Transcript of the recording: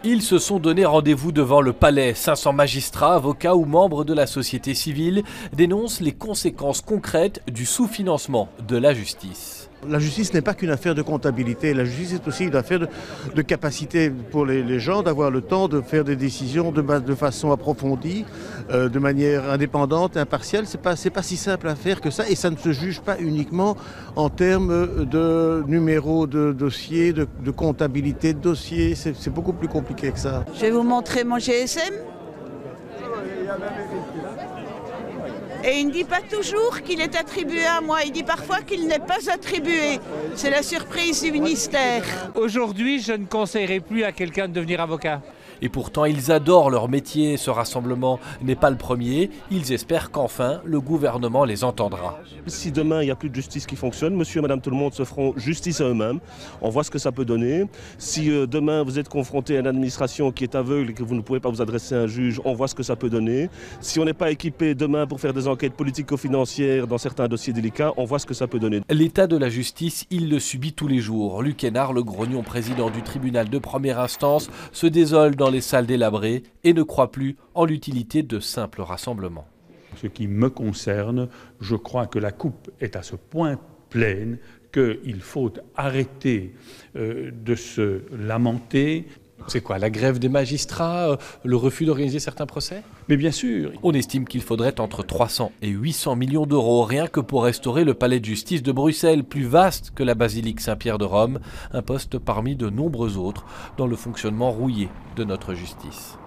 Ils se sont donné rendez-vous devant le palais. 500 magistrats, avocats ou membres de la société civile dénoncent les conséquences concrètes du sous-financement de la justice. La justice n'est pas qu'une affaire de comptabilité, la justice est aussi une affaire de capacité pour les gens d'avoir le temps de faire des décisions de façon approfondie, de manière indépendante, impartiale. C'est pas si simple à faire que ça, et ça ne se juge pas uniquement en termes de numéros de dossiers, de comptabilité de dossiers, c'est beaucoup plus compliqué que ça. Je vais vous montrer mon GSM. Et il ne dit pas toujours qu'il est attribué à moi, il dit parfois qu'il n'est pas attribué. C'est la surprise du ministère. Aujourd'hui, je ne conseillerais plus à quelqu'un de devenir avocat. Et pourtant, ils adorent leur métier. Ce rassemblement n'est pas le premier. Ils espèrent qu'enfin, le gouvernement les entendra. Si demain, il n'y a plus de justice qui fonctionne, monsieur et madame tout le monde se feront justice à eux-mêmes. On voit ce que ça peut donner. Si demain, vous êtes confronté à une administration qui est aveugle et que vous ne pouvez pas vous adresser à un juge, on voit ce que ça peut donner. Si on n'est pas équipé demain pour faire des enquêtes politico-financières dans certains dossiers délicats, on voit ce que ça peut donner. L'état de la justice, il le subit tous les jours. Luc Hénard, le grognon président du tribunal de première instance, se désole dans les salles délabrées et ne croit plus en l'utilité de simples rassemblements. Ce qui me concerne, je crois que la coupe est à ce point pleine qu'il faut arrêter de se lamenter. C'est quoi, la grève des magistrats, le refus d'organiser certains procès? Mais bien sûr. On estime qu'il faudrait entre 300 et 800 millions d'euros rien que pour restaurer le palais de justice de Bruxelles, plus vaste que la basilique Saint-Pierre de Rome, un poste parmi de nombreux autres dans le fonctionnement rouillé de notre justice.